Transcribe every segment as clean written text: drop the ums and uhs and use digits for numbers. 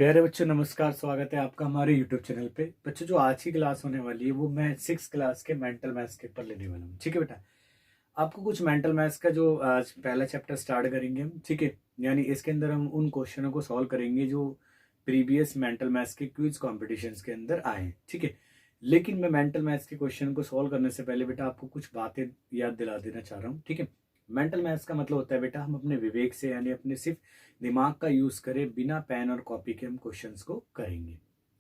प्यारे बच्चों, नमस्कार। स्वागत है आपका हमारे यूट्यूब चैनल पे। बच्चों, जो आज की क्लास होने वाली है वो मैं 6 क्लास के मेंटल मैथ्स के ऊपर लेने वाला हूँ। ठीक है बेटा, आपको कुछ मेंटल मैथ्स का जो आज पहला चैप्टर स्टार्ट करेंगे हम। ठीक है, यानी इसके अंदर हम उन क्वेश्चनों को सॉल्व करेंगे जो प्रीवियस मेंटल मैथ्स के क्विज कॉम्पिटिशन्स के अंदर आए हैं। ठीक है, लेकिन मैं मेंटल मैथ्स के क्वेश्चन को सॉल्व करने से पहले बेटा आपको कुछ बातें याद दिला देना चाह रहा हूँ। ठीक है, मेंटल मैथ्स का मतलब होता है बेटा हम अपने विवेक से, यानी अपने सिर्फ दिमाग का यूज करें, बिना पेन और कॉपी के हम क्वेश्चंस को करेंगे।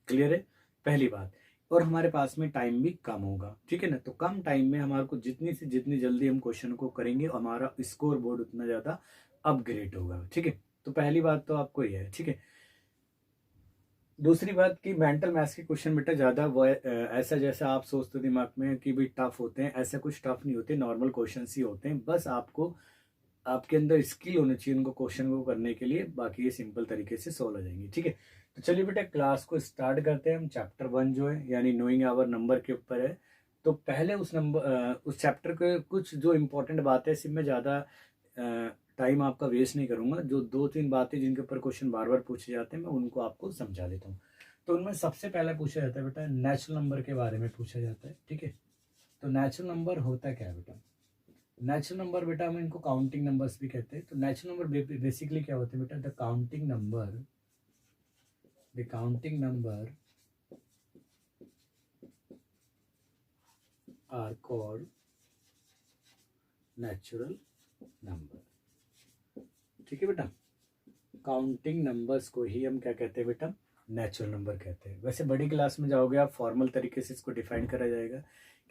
क्लियर है? पहली बात। और हमारे पास में टाइम भी कम होगा। ठीक है ना, तो कम टाइम में हमारे को जितनी से जितनी जल्दी हम क्वेश्चन को करेंगे हमारा स्कोर बोर्ड उतना ज्यादा अपग्रेड होगा। ठीक है, तो पहली बात तो आपको यह है। ठीक है, दूसरी बात कि मेंटल मैथ्स के क्वेश्चन बेटा ज़्यादा वो ऐसा जैसा आप सोचते हो दिमाग में कि भाई टफ होते हैं, ऐसा कुछ टफ नहीं होते, नॉर्मल क्वेश्चन ही होते हैं। बस आपको आपके अंदर स्किल होनी चाहिए उनको क्वेश्चन को करने के लिए, बाकी ये सिंपल तरीके से सॉल्व हो जाएंगे। ठीक है, तो चलिए बेटा क्लास को स्टार्ट करते हैं। हम चैप्टर 1 जो है यानी नोइंग आवर नंबर के ऊपर है। तो पहले उस चैप्टर के कुछ जो इंपॉर्टेंट बातें, सिर्फ मैं ज़्यादा टाइम आपका वेस्ट नहीं करूंगा। जो 2-3 बातें जिनके ऊपर क्वेश्चन बार बार पूछे जाते हैं मैं उनको आपको समझा देता हूँ। तो उनमें सबसे पहले पूछा जाता है बेटा नेचुरल नंबर के बारे में पूछा जाता है। ठीक है, तो नेचुरल नंबर होता क्या है बेटा? नेचुरल नंबर बेटा हम इनको काउंटिंग नंबर्स भी कहते हैं। तो नेचुरल नंबर बेसिकली क्या होते हैं बेटा? The counting number are called natural number. ठीक है बेटा, काउंटिंग नंबर्स को ही हम क्या कहते हैं बेटा? नेचुरल नंबर कहते हैं। वैसे बड़ी क्लास में जाओगे आप, फॉर्मल तरीके से इसको डिफाइन करा जाएगा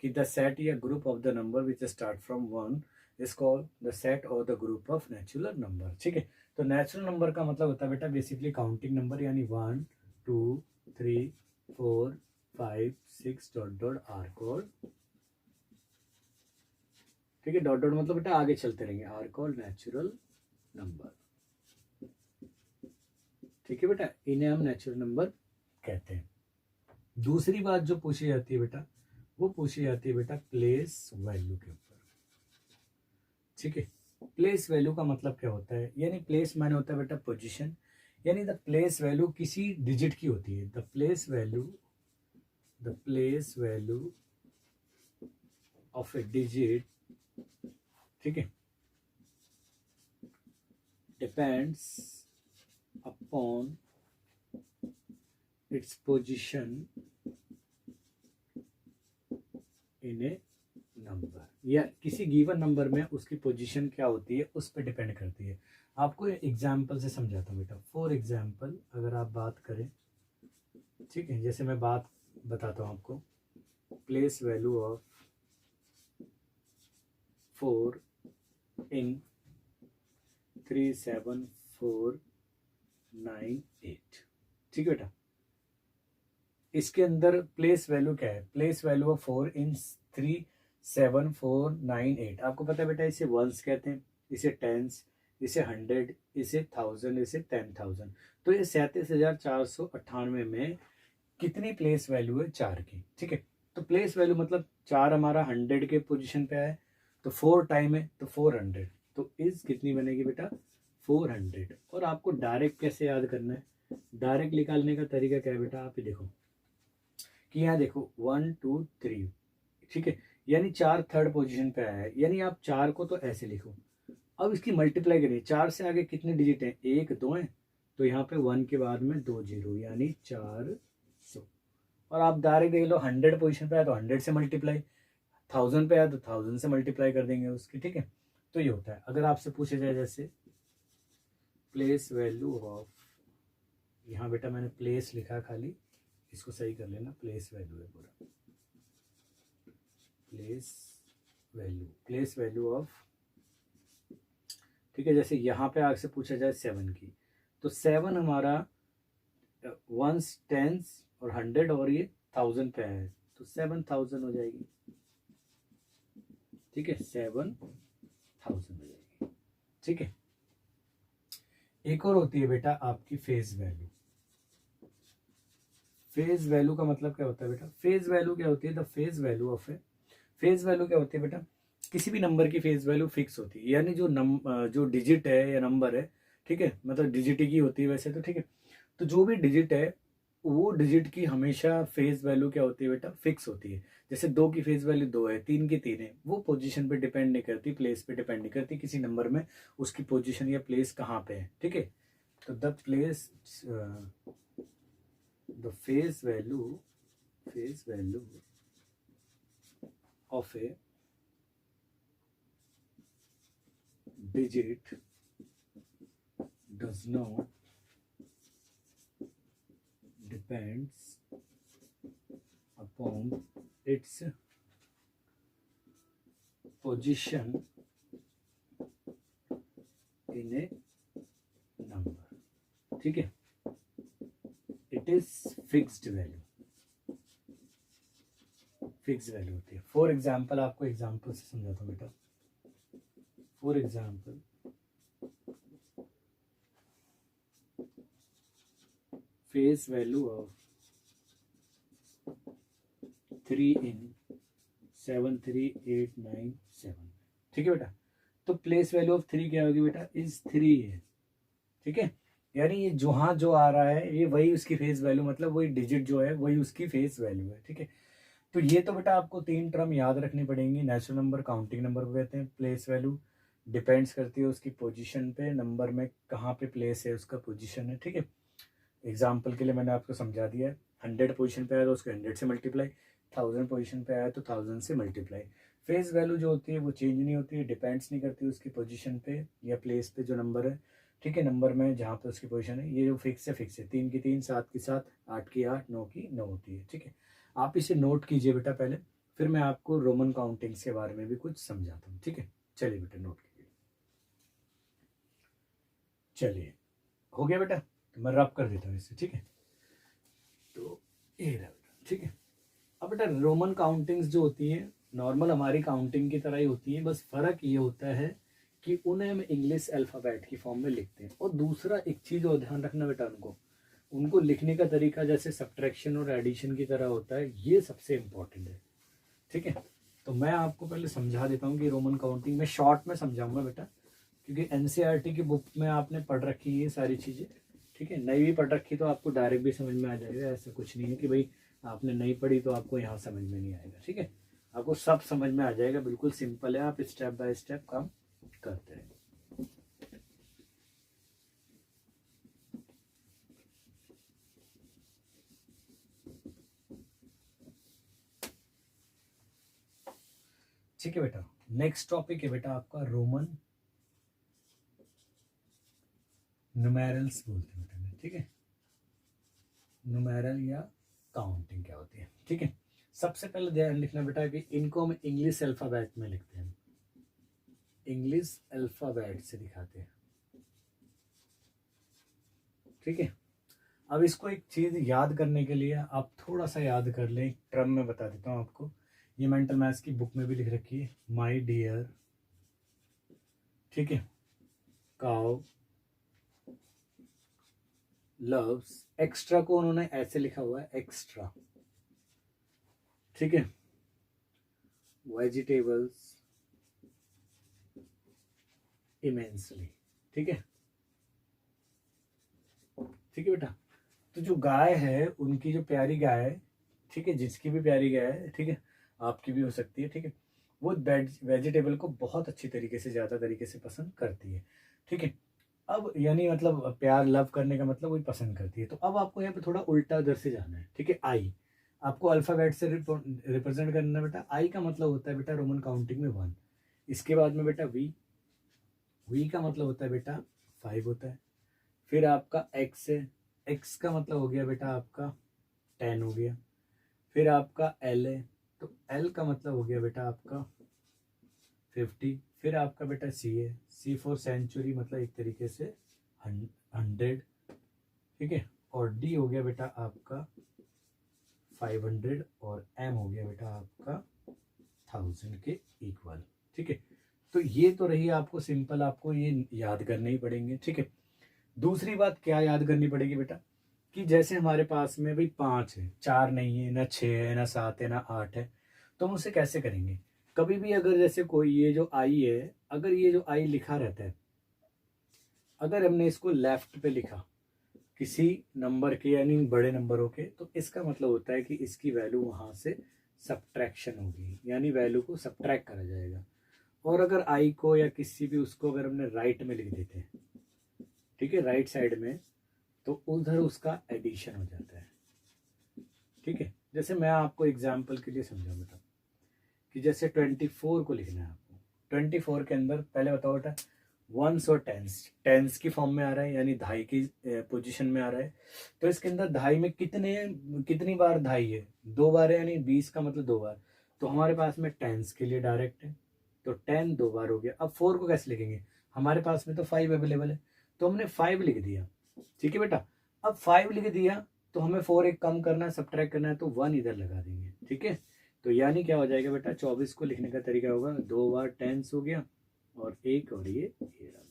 कि द सेट या group of the number which start from 1 is called the set और the group of natural number. ठीक है, तो नेचुरल नंबर का मतलब होता है बेटा बेसिकली काउंटिंग नंबर, यानी 1 2 3 4 5 6 डॉट डॉट आर कॉल्ड। ठीक है, डॉट डॉट मतलब बेटा आगे चलते रहेंगे, आर कॉल्ड नेचुरल नंबर। ठीक है बेटा, इन्हें हम नेचुरल नंबर कहते हैं। दूसरी बात जो पूछी जाती है बेटा, वो पूछी जाती है बेटा प्लेस वैल्यू के ऊपर। ठीक है, प्लेस वैल्यू का मतलब क्या होता है? यानी प्लेस माने होता है बेटा पोजीशन, यानी द प्लेस वैल्यू किसी डिजिट की होती है। The place value of A digit, ठीक है, depends upon its position in a number, या किसी गिवन नंबर में उसकी पोजीशन क्या होती है उस पर डिपेंड करती है। आपको एग्जाम्पल से समझाता हूँ बेटा। फॉर एग्जाम्पल अगर आप बात करें, ठीक है, जैसे मैं बात बताता हूँ आपको, प्लेस वैल्यू ऑफ 4 in 37498। ठीक है बेटा, इसके अंदर प्लेस वैल्यू क्या है? प्लेस वैल्यू ऑफ 4 इन 37498। आपको पता है बेटा इसे वंस कहते हैं, इसे टेंस, इसे 100, इसे 1000, इसे 10,000। तो ये 37,498 में कितनी प्लेस वैल्यू है? 4 की। ठीक है, तो प्लेस वैल्यू मतलब 4 हमारा 100 के पोजीशन पे है, तो 4 टाइम है तो 400, तो इज कितनी बनेगी बेटा? 400। और आपको डायरेक्ट कैसे याद करना है? डायरेक्ट निकालने का तरीका क्या है बेटा? आप ही देखो कि यहाँ देखो 1 2 3, ठीक है, यानी 4 थर्ड पोजीशन पे आया है, यानी आप 4 को तो ऐसे लिखो। अब इसकी मल्टीप्लाई करिए, 4 से आगे कितने डिजिट हैं? 1 2 हैं, तो यहाँ पे 1 के बाद में 2 0, यानी 400। और आप डायरेक्ट देख लो 100 पोजीशन पे आया तो 100 से मल्टीप्लाई, 1000 पे आया तो 1000 से मल्टीप्लाई कर देंगे उसकी। ठीक है, तो ये होता है। अगर आपसे पूछे जाए जैसे प्लेस वैल्यू ऑफ, यहाँ बेटा मैंने प्लेस लिखा, खाली इसको सही कर लेना, प्लेस वैल्यू है पूरा, प्लेस वैल्यू ऑफ, ठीक है, जैसे यहाँ पे आपसे पूछा जाए 7 की, तो 7 हमारा वंस, टेंस और 100 और ये 1000 पे है, तो 7000 हो जाएगी। ठीक है, 7000 हो जाएगी। ठीक है, एक और होती है बेटा आपकी फेज वैल्यू। फेज वैल्यू का मतलब क्या होता है बेटा? फेज वैल्यू क्या होती है? The phase value of A, phase value क्या होती है बेटा? किसी भी नंबर की फेज वैल्यू फिक्स होती है, यानी जो डिजिट है या नंबर है, ठीक है, मतलब डिजिट की होती है वैसे तो, ठीक है, तो जो भी डिजिट है वो डिजिट की हमेशा फेस वैल्यू क्या होती है बेटा, फिक्स होती है। जैसे 2 की फेस वैल्यू 2 है, 3 की 3 है, वो पोजीशन पे डिपेंड नहीं करती, प्लेस पे डिपेंड नहीं करती, किसी नंबर में उसकी पोजीशन या प्लेस कहाँ पे है। ठीक है, तो the face value of A digit does not depends upon its position in a number। ठीक है, इट इज फिक्स्ड वैल्यू होती है। फॉर एग्जाम्पल, आपको एग्जाम्पल से समझाता हूँ बेटा। For example, face value of 3 in 73897। ठीक है बेटा, तो प्लेस वैल्यू ऑफ 3 क्या होगी बेटा, इज 3 है। ठीक है, यानी ये जहाँ जो आ रहा है ये वही उसकी फेस वैल्यू, मतलब वही डिजिट जो है वही उसकी फेस वैल्यू है। ठीक है, तो ये तो बेटा आपको 3 टर्म याद रखनी पड़ेंगी। नेचुरल नंबर, काउंटिंग नंबर को कहते हैं। प्लेस वैल्यू डिपेंड्स करती है उसकी पोजीशन पे, नंबर में कहाँ पे प्लेस है उसका पोजीशन है। ठीक है, एग्जाम्पल के लिए मैंने आपको समझा दिया है। 100 पोजीशन पे आया तो उसको 100 से मल्टीप्लाई, 1000 पोजीशन पे आया तो 1000 से मल्टीप्लाई। फेस वैल्यू जो होती है वो चेंज नहीं होती है, डिपेंड्स नहीं करती उसकी पोजीशन पे या प्लेस पे जो नंबर है। ठीक है, नंबर में जहाँ पे उसकी पोजीशन है, ये जो फिक्स है फिक्स है। 3 की 3, 7 की 7, 8 की 8, 9 की 9 होती है। ठीक है, आप इसे नोट कीजिए बेटा पहले, फिर मैं आपको रोमन काउंटिंग्स के बारे में भी कुछ समझाता हूँ। ठीक है, चलिए बेटा नोट कीजिए। चलिए, हो गया बेटा, तो मैं रब कर देता हूँ इसे। ठीक है, तो ये रहा बेटा। ठीक है, अब बेटा रोमन काउंटिंग्स जो होती हैं नॉर्मल हमारी काउंटिंग की तरह ही होती हैं, बस फ़र्क ये होता है कि उन्हें हम इंग्लिश अल्फ़ाबेट की फॉर्म में लिखते हैं। और दूसरा एक चीज़ और ध्यान रखना बेटा, उनको लिखने का तरीका जैसे सब्ट्रैक्शन और एडिशन की तरह होता है, ये सबसे इम्पोर्टेंट है। ठीक है, तो मैं आपको पहले समझा देता हूँ कि रोमन काउंटिंग में शॉर्ट में समझाऊंगा बेटा, क्योंकि एनसीईआरटी की बुक में आपने पढ़ रखी है ये सारी चीज़ें। ठीक है, नहीं भी पढ़ रखी तो आपको डायरेक्ट भी समझ में आ जाएगा। ऐसा कुछ नहीं है कि भाई आपने नहीं पढ़ी तो आपको यहाँ समझ में नहीं आएगा। ठीक है, आपको सब समझ में आ जाएगा, बिल्कुल सिंपल है, आप स्टेप बाय स्टेप काम करते रहें। ठीक है बेटा, नेक्स्ट टॉपिक है बेटा आपका रोमन न्यूमेरल्स बोलते हैं बेटा। ठीक है, न्यूमेरल या काउंटिंग क्या होती है। ठीक है, सबसे पहले ध्यान लिखना बेटा कि इनको हम इंग्लिश अल्फ़ाबेट में लिखते हैं, इंग्लिश अल्फ़ाबेट से दिखाते हैं। ठीक है, अब इसको एक चीज़ याद करने के लिए आप थोड़ा सा याद कर लें। एक टर्म में बता देता हूँ आपको, ये मेंटल मैथ्स की बुक में भी लिख रखी है, माय डियर। ठीक है, काउ लव्स, एक्स्ट्रा को उन्होंने ऐसे लिखा हुआ है, एक्स्ट्रा। ठीक है, वेजिटेबल्स इमेंसली। ठीक है, ठीक है बेटा, तो जो गाय है उनकी जो प्यारी गाय है, ठीक है, जिसकी भी प्यारी गाय है, ठीक है, आपकी भी हो सकती है। ठीक है, वो वेजिटेबल को बहुत अच्छी तरीके से, ज़्यादा तरीके से पसंद करती है। ठीक है, अब यानी मतलब प्यार लव करने का मतलब वही पसंद करती है। तो अब आपको यहाँ पे थोड़ा उल्टा उधर से जाना है। ठीक है, आई आपको अल्फ़ाबेट से रिप्रेजेंट करना है बेटा। आई का मतलब होता है बेटा रोमन काउंटिंग में 1। इसके बाद में बेटा वी, वी का मतलब होता है बेटा 5 होता है। फिर आपका एक्स है, एक्स का मतलब हो गया बेटा आपका 10 हो गया। फिर आपका एल है, तो एल का मतलब हो गया बेटा आपका 50। फिर आपका बेटा सी है, सी फॉर सेंचुरी, मतलब एक तरीके से 100। ठीक है, और डी हो गया बेटा आपका 500, और एम हो गया बेटा आपका 1000 के इक्वल। ठीक है, तो ये तो रही आपको सिंपल, आपको ये याद करने ही पड़ेंगे। ठीक है, दूसरी बात क्या याद करनी पड़ेगी बेटा, कि जैसे हमारे पास में भाई 5 है, 4 नहीं है, ना 6 है, ना 7 है, ना 8 है, तो हम उसे कैसे करेंगे। कभी भी अगर जैसे कोई ये जो आई है, अगर ये जो आई लिखा रहता है, अगर हमने इसको लेफ्ट पे लिखा किसी नंबर के यानी बड़े नंबरों के, तो इसका मतलब होता है कि इसकी वैल्यू वहाँ से सब्ट्रैक्शन होगी, यानी वैल्यू को सब्ट्रैक्ट करा जाएगा। और अगर आई को या किसी भी उसको अगर हमने राइट में लिख देते हैं, ठीक है, राइट साइड में, तो उधर उसका एडिशन हो जाता है। ठीक है, जैसे मैं आपको एग्जाम्पल के लिए समझाऊँ बेटा, कि जैसे 24 को लिखना है आपको, 24 के अंदर पहले बताओ बेटा, वंस और टेंस की फॉर्म में आ रहा है, यानी दहाई की पोजीशन में आ रहा है। तो इसके अंदर दहाई में कितनी बार दहाई है, 2 बार है, यानी 20 का मतलब 2 बार। तो हमारे पास में टेंस के लिए डायरेक्ट है, तो 10 2 बार हो गया। अब 4 को कैसे लिखेंगे, हमारे पास में तो 5 अवेलेबल है, तो हमने 5 लिख दिया। ठीक है बेटा, अब 5 लिख दिया तो हमें 4 एक कम करना है, सब्ट्रैक्ट करना है, तो 1 इधर लगा देंगे। ठीक है, तो यानी क्या हो जाएगा बेटा, 24 को लिखने का तरीका होगा, 2 बार टेंस हो गया और एक और ये रहा।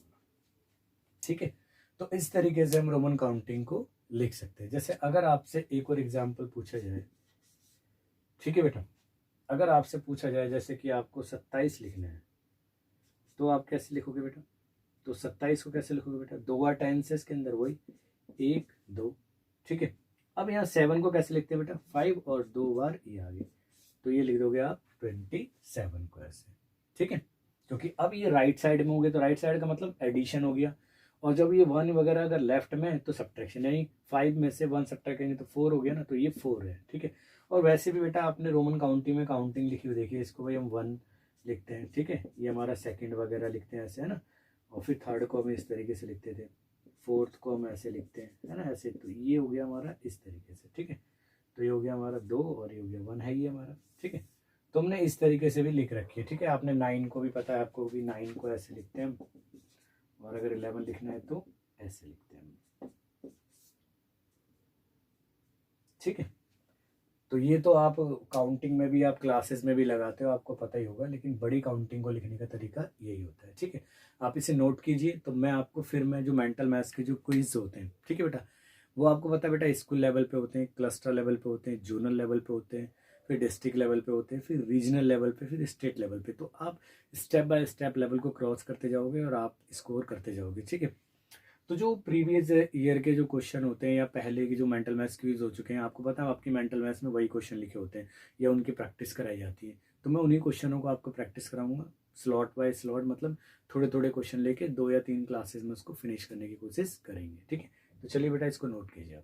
ठीक है, तो इस तरीके से हम रोमन काउंटिंग को लिख सकते हैं। जैसे अगर आपसे एक और एग्जाम्पल पूछा जाए, ठीक है बेटा, अगर आपसे पूछा जाए जैसे कि आपको 27 लिखना है, तो आप कैसे लिखोगे बेटा, तो 27 को कैसे लिखोगे बेटा, 2 बार टेंस है इसके अंदर, वही 1 2। ठीक है, अब यहाँ 7 को कैसे लिखते हैं बेटा, 5 और 2 बार ये आ गए, तो ये लिख दोगे आप 27 को ऐसे। ठीक है, क्योंकि अब ये राइट साइड में हो गए, तो राइट साइड का मतलब एडिशन हो गया, और जब ये 1 वगैरह अगर लेफ्ट में है तो सब्ट्रैक्शन, यानी 5 में से 1 सब्ट्रैक्ट करेंगे तो 4 हो गया ना, तो ये 4 है। ठीक है, और वैसे भी बेटा आपने रोमन काउंटिंग में काउंटिंग लिखी हुई देखिए, इसको भाई हम 1 लिखते हैं। ठीक है, ये हमारा सेकंड वगैरह लिखते हैं ऐसे, है ना, और फिर थर्ड को हम इस तरीके से लिखते थे, फोर्थ को हम ऐसे लिखते हैं, है ना, ऐसे। तो ये हो गया हमारा इस तरीके से। ठीक है, तो ये हो गया हमारा 2 और ये हो गया 1 है ये हमारा। ठीक है, तो हमने इस तरीके से भी लिख रखी है। ठीक है, आपने 9 को भी पता है, आपको भी 9 को ऐसे लिखते हैं हम, और अगर 11 लिखना है तो ऐसे लिखते हैं। ठीक है, तो ये तो आप काउंटिंग में भी, आप क्लासेस में भी लगाते हो, आपको पता ही होगा, लेकिन बड़ी काउंटिंग को लिखने का तरीका यही होता है। ठीक है, आप इसे नोट कीजिए, तो मैं आपको फिर मैं जो मेंटल मैथ्स के जो क्विज होते हैं, ठीक है बेटा, वो आपको पता है बेटा, स्कूल लेवल पे होते हैं, क्लस्टर लेवल पे होते हैं, जोनल लेवल पे होते हैं, फिर डिस्ट्रिक्ट लेवल पे होते हैं, फिर रीजनल लेवल पे, फिर स्टेट लेवल पे। तो आप स्टेप बाय स्टेप लेवल को क्रॉस करते जाओगे और आप स्कोर करते जाओगे। ठीक है, तो जो प्रीवियस ईयर के जो क्वेश्चन होते हैं या पहले की जो मेंटल मैथ्स क्विज हो चुके हैं, आपको पता है आपकी मेंटल मैथ्स में वही क्वेश्चन लिखे होते हैं या उनकी प्रैक्टिस कराई जाती है। तो मैं उन्हीं क्वेश्चनों को आपको प्रैक्टिस कराऊंगा, स्लॉट बाय स्लॉट, मतलब थोड़े थोड़े क्वेश्चन लेके 2 या 3 क्लासेस में उसको फिनिश करने की कोशिश करेंगे। ठीक है, तो चलिए बेटा इसको नोट कीजिए आप।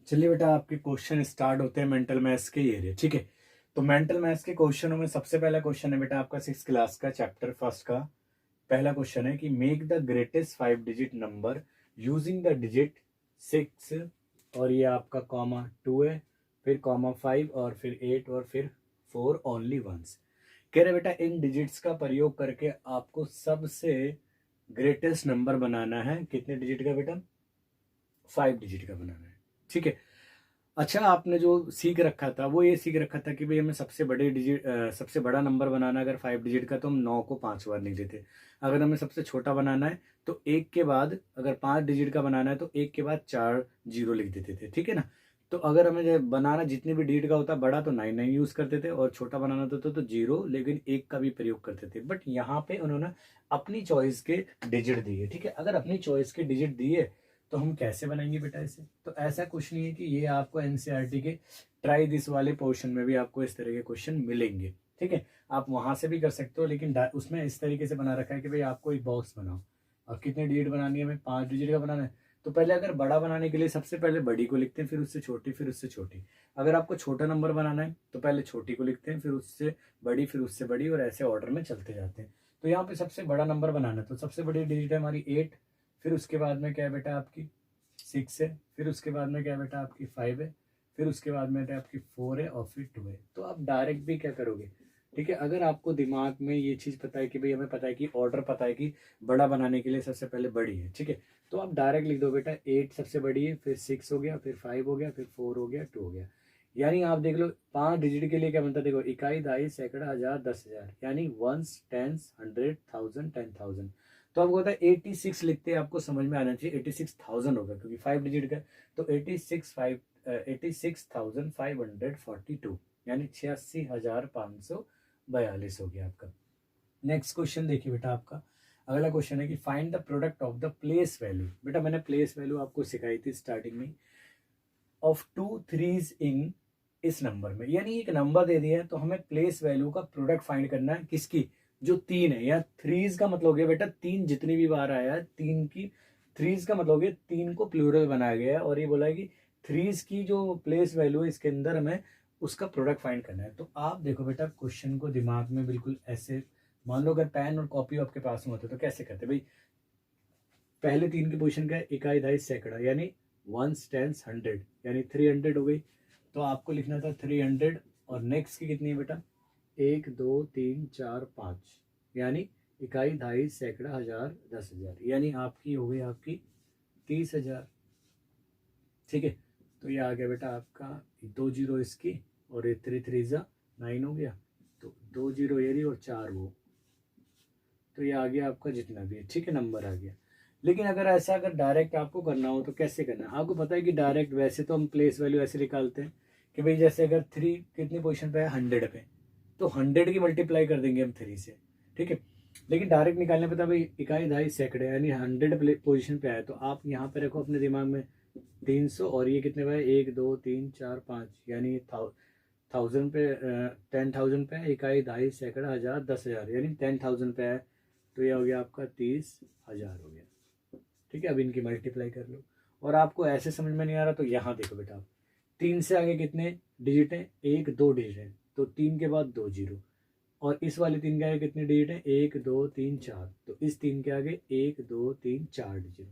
चलिए बेटा, आपके क्वेश्चन स्टार्ट होते हैं मेंटल मैथ्स के ये। ठीक है, तो मेंटल मैथ्स के क्वेश्चनों में सबसे पहला क्वेश्चन है बेटा आपका 6 क्लास का चैप्टर फर्स्ट का पहला क्वेश्चन है कि make the greatest 5 digit number using the digit 6, और ये आपका कॉमा 2 है, फिर कॉमा 5 और फिर 8 और फिर 4 ओनली वंस। कह रहे बेटा इन डिजिट्स का प्रयोग करके आपको सबसे ग्रेटेस्ट नंबर बनाना है। कितने डिजिट का बेटा, 5 डिजिट का बनाना है। ठीक है, अच्छा आपने जो सीख रखा था वो ये सीख रखा था कि भाई हमें सबसे बड़े डिजिट सबसे बड़ा नंबर बनाना है अगर 5 डिजिट का, तो हम 9 को 5 बार लिख देते। अगर हमें सबसे छोटा बनाना है तो एक के बाद, अगर 5 डिजिट का बनाना है तो एक के बाद 4 जीरो लिख देते थे। ठीक है ना, तो अगर हमें बनाना जितने भी डिजिट का होता बड़ा तो 9 यूज करते थे, और छोटा बनाना होता तो जीरो, लेकिन एक का भी प्रयोग करते थे। बट यहाँ पे उन्होंने अपनी चॉइस के डिजिट दिए। ठीक है, अगर अपनी चॉइस के डिजिट दिए तो हम कैसे बनाएंगे बेटा इसे, तो ऐसा कुछ नहीं है कि ये आपको एनसीईआरटी के ट्राई दिस वाले पोर्शन में भी आपको इस तरह के क्वेश्चन मिलेंगे। ठीक है, आप वहां से भी कर सकते हो, लेकिन उसमें इस तरीके से बना रखा है कि भाई आपको एक बॉक्स बनाओ और कितने डिजिट बनानी है, हमें 5 डिजिट का बनाना है। तो पहले अगर बड़ा बनाने के लिए सबसे पहले बड़ी को लिखते हैं, फिर उससे छोटी, फिर उससे छोटी। अगर आपको छोटा नंबर बनाना है तो पहले छोटी को लिखते हैं, फिर उससे बड़ी, फिर उससे बड़ी, और ऐसे ऑर्डर में चलते जाते हैं। तो यहाँ पे सबसे बड़ा नंबर बनाना है, तो सबसे बड़ी डिजिट है हमारी 8, फिर उसके बाद में क्या है बेटा आपकी 6 है, फिर उसके बाद में क्या है बेटा आपकी 5 है, फिर उसके बाद में आपकी 4 है, और फिर 2 है। तो आप डायरेक्ट भी क्या करोगे, ठीक है, अगर आपको दिमाग में ये चीज़ पता है कि भाई हमें पता है कि ऑर्डर पता है कि बड़ा बनाने के लिए सबसे पहले बड़ी है, ठीक है, तो आप डायरेक्ट लिख दो बेटा 8 सबसे बड़ी है, फिर 6 हो गया, फिर 5 हो गया, फिर 4 हो गया, 2 हो गया। यानी आप देख लो 5 डिजिट के लिए क्या बनता है, देखो इकाई, दहाई, सैकड़ा, हजार, 10,000, यानी वंस, टेंस, 100, 1000, 10,000। तो आपको होता है 86 लिखते हैं, आपको समझ में आना चाहिए 86,000 होगा, क्योंकि 5 डिजिट का। तो 86,542 यानी 86,542 हो गया आपका। नेक्स्ट क्वेश्चन देखिए बेटा आपका, अगला क्वेश्चन है कि find the product of the place value. बेटा मैंने प्लेस वैल्यू आपको सिखाई थी स्टार्टिंग में, ऑफ 2 3s इन इस नंबर में, यानी एक नंबर दे दिया है तो हमें प्लेस वैल्यू का प्रोडक्ट फाइंड करना है, किसकी, जो 3 है, या 3s का मतलब हो गया बेटा 3 जितनी भी बार आया है 3 की, 3s का मतलब हो गया 3 को प्लूरल बनाया गया है, और ये बोला है कि 3s की जो प्लेस वैल्यू है इसके अंदर हमें उसका प्रोडक्ट फाइंड करना है। तो आप देखो बेटा क्वेश्चन को दिमाग में बिल्कुल ऐसे, मान लो अगर पेन और कॉपी आपके पास में होते तो कैसे करते भाई, पहले 3 की पोजीशन का है इकाई दहाई सैकड़ा, यानी वंस टेंस हंड्रेड, यानी 300 हो गई। तो आपको लिखना था 300, और नेक्स्ट की कितनी है बेटा, 1 2 3 4 5, यानी इकाई दहाई सैकड़ा हजार 10,000, यानी आपकी हो गई आपकी 30,000। ठीक है, तो ये आ गया बेटा आपका 2 जीरो इसकी, और ये 3 3 जा 9 हो गया, तो 2 जीरो ये रही और 4 वो, तो ये आ गया आपका जितना भी है। ठीक है, नंबर आ गया। लेकिन अगर ऐसा अगर डायरेक्ट आपको करना हो तो कैसे करना है, आपको पता है कि डायरेक्ट वैसे तो हम प्लेस वैल्यू ऐसे निकालते हैं कि भाई जैसे अगर 3 कितनी पोजीशन पे है 100 पे, तो 100 की मल्टीप्लाई कर देंगे हम 3 से। ठीक है, लेकिन डायरेक्ट निकालने पे था भाई इकाई दहाई सैकड़े, यानी 100 पोजीशन पे आया, तो आप यहाँ पे रखो अपने दिमाग में 300, और ये कितने पे है 1 2 3 4 5, यानी 1000 पे 10,000 पे है, इकाई दहाई सैकड़ा हजार 10,000, यानी 10,000 पे है, तो ये हो गया आपका 30,000 हो गया। ठीक है, अब इनकी मल्टीप्लाई कर लो। और आपको ऐसे समझ में नहीं आ रहा तो यहाँ देखो बेटा, आप 3 से आगे कितने डिजिट हैं, 1 2 डिजिट है, तो 3 के बाद 2 जीरो, और इस वाले 3 के आगे कितने डिजिट हैं, 1 2 3 4, तो इस 3 के आगे 1 2 3 4 डिजिट,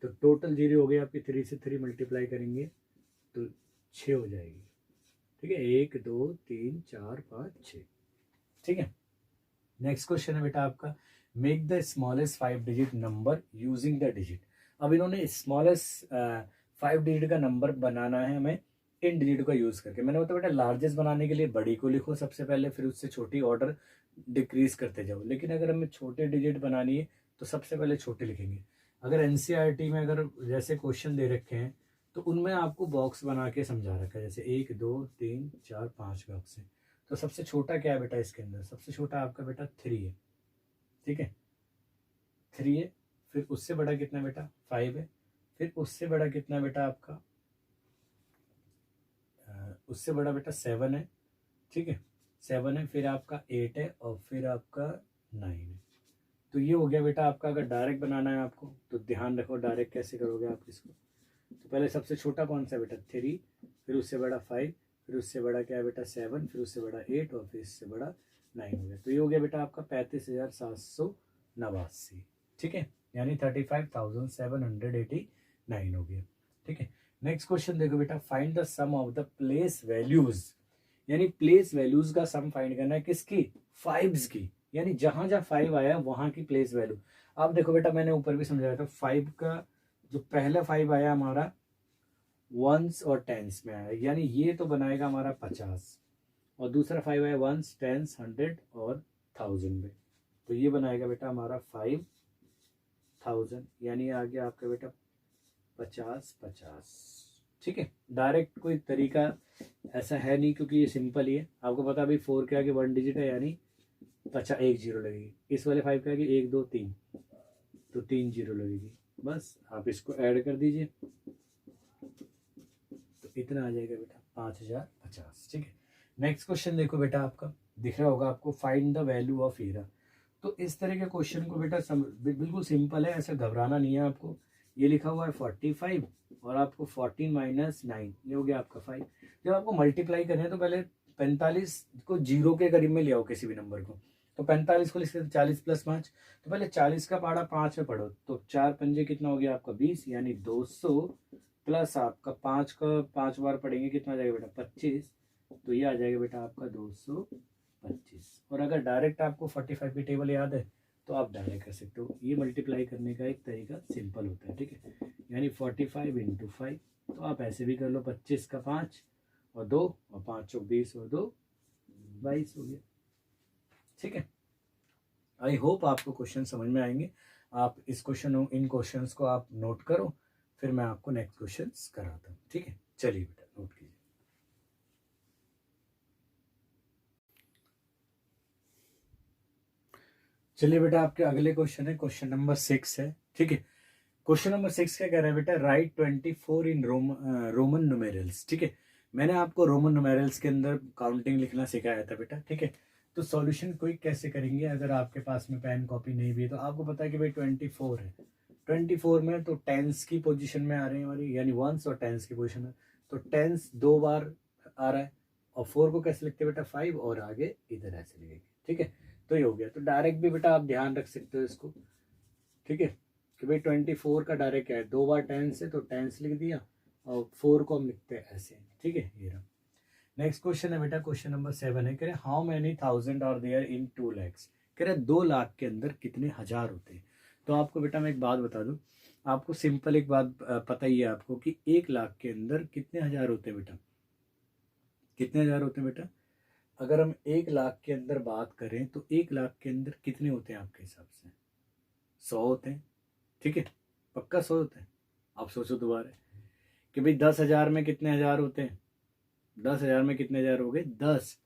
तो टोटल जीरो हो गई आपकी, 3 से 3 मल्टीप्लाई करेंगे तो 6 हो जाएगी। ठीक है, 1 2 3 4 5 6। ठीक है, नेक्स्ट क्वेश्चन है बेटा आपका, make the smallest 5 digit number using the digit. अब इन्होंने स्मॉलेस्ट 5 डिजिट का नंबर बनाना है हमें इन डिजिट का यूज करके। मैंने बताया बेटा लार्जेस्ट बनाने के लिए बड़ी को लिखो सबसे पहले, फिर उससे छोटी ऑर्डर डिक्रीज करते जाओ, लेकिन अगर हमें छोटे डिजिट बनानी है तो सबसे पहले छोटे लिखेंगे। अगर एनसीईआरटी में अगर जैसे क्वेश्चन दे रखे हैं तो उनमें आपको बॉक्स बना के समझा रखा है, जैसे 1 2 3 4 5 बॉक्स है, तो सबसे छोटा क्या है बेटा इसके अंदर, सबसे छोटा आपका बेटा 3 है। ठीक है, 3 है, फिर उससे बड़ा कितना बेटा 5 है, फिर उससे बड़ा कितना बेटा आपका उससे बड़ा बेटा 7 है। ठीक है, 7 है, फिर आपका 8 है, और फिर आपका 9 है। तो ये हो गया बेटा आपका। अगर डायरेक्ट बनाना है आपको तो ध्यान रखो डायरेक्ट कैसे करोगे आप इसको। तो पहले सबसे छोटा कौन सा बेटा 3, फिर उससे बड़ा 5, फिर उससे बड़ा क्या है बेटा 7, फिर उससे बड़ा 8, और फिर इससे बड़ा 9 हो गया। तो ये हो गया बेटा आपका 35,789। ठीक है, यानी 35,789 हो गया। ठीक है, नेक्स्ट क्वेश्चन देखो बेटा, find the sum of the place values, यानी प्लेस वैल्यूज का सम फाइंड करना है, किसकी, 5s की, यानी जहां जहां 5 आया वहां की प्लेस वैल्यू। आप देखो बेटा मैंने ऊपर भी समझाया था, 5 का जो पहला 5 आया हमारा वंस और टेंस में आया, यानी ये तो बनाएगा हमारा 50, और दूसरा 5 आया वंस टेंस 100 और 1000 में, तो ये बनाएगा बेटा हमारा 5,000, यानी आ गया आपका बेटा 50 50। ठीक है, डायरेक्ट कोई तरीका ऐसा है नहीं क्योंकि ये सिंपल ही है। आपको पता है भाई 4 के आगे 1 डिजिट है, यानी 50 1 जीरो लगेगी, इस वाले 5 के आगे 1 2 3, तो 3 जीरो लगेगी, बस आप इसको ऐड कर दीजिए तो इतना आ जाएगा बेटा 5,050। ठीक है, नेक्स्ट क्वेश्चन देखो बेटा, आपका दिख रहा होगा आपको, फाइंड द वैल्यू ऑफ हीरा। तो इस तरह के क्वेश्चन को बेटा बिल्कुल सिंपल है, ऐसा घबराना नहीं है आपको। ये लिखा हुआ है 45, और आपको 14 माइनस 9, ये हो गया आपका 5। जब आपको मल्टीप्लाई करना है तो पहले 45 को जीरो के करीब में ले आओ किसी भी नंबर को, तो 45 को लिखते 40 प्लस 5, तो पहले 40 का पहाड़ा 5 में पढ़ो, तो 4 पंजे कितना हो गया आपका 20, यानी 200 प्लस आपका 5 का 5 बार पढ़ेंगे कितना आ जाएगा बेटा 25, तो ये आ जाएगा बेटा आपका 225। और अगर डायरेक्ट आपको 45 की टेबल याद है तो आप डायरेक्ट कर सकते हो, ये मल्टीप्लाई करने का एक तरीका सिंपल होता है। ठीक है, यानी 45 इंटू 5, तो आप ऐसे भी कर लो, 25 का 5 और 2 और 5 चौक 20 और 2 22 हो गया। ठीक है, आई होप आपको क्वेश्चन समझ में आएंगे। आप इस इन क्वेश्चंस को आप नोट करो, फिर मैं आपको नेक्स्ट क्वेश्चन कराता हूँ। ठीक है, चलिए बेटा नोट कीजिए। चलिए बेटा, आपके अगले क्वेश्चन है, क्वेश्चन नंबर 6 है। ठीक है, क्वेश्चन नंबर 6 क्या कह रहा है बेटा, राइट 24 इन रोमन न्यूमेरल्स। ठीक है, मैंने आपको रोमन न्यूमेरल्स के अंदर काउंटिंग लिखना सिखाया था बेटा। ठीक है, तो सॉल्यूशन क्विक कैसे करेंगे, अगर आपके पास में पेन कॉपी नहीं भी है तो आपको पता है कि भाई 24 है, 24 में तो टेंस की पोजीशन में आ रहे हैं हमारी, यानी वंस और टेंस की पोजीशन में, तो टेंस 2 बार आ रहा है, और 4 को कैसे लिखते हैं बेटा, 5, और आगे इधर ऐसे लिखेंगे। ठीक है, तो ये हो गया। तो डायरेक्ट भी बेटा आप ध्यान रख सकते हो इसको। ठीक है, कि भाई 24 का डायरेक्ट क्या है, 2 बार टेंस है तो टेंस लिख दिया, और 4 को हम लिखते हैं ऐसे। ठीक है, ये रहा। नेक्स्ट क्वेश्चन है बेटा, क्वेश्चन नंबर 7 है, कह रहे how many thousand are there in 2 lakhs। कह रहे 2 लाख के अंदर कितने हजार होते हैं। तो आपको बेटा मैं एक बात बता दूं, आपको सिंपल एक बात पता ही है आपको कि 1 लाख के अंदर कितने हजार होते हैं बेटा, कितने हजार होते हैं बेटा। अगर हम 1 लाख के अंदर बात करें तो 1 लाख के अंदर कितने होते हैं आपके हिसाब से, 100 होते हैं। ठीक है, पक्का 100 होते हैं। आप सोचो दोबारा कि भाई 10,000 में कितने हजार होते हैं, 10,000 में कितने हजार हो गए, 10।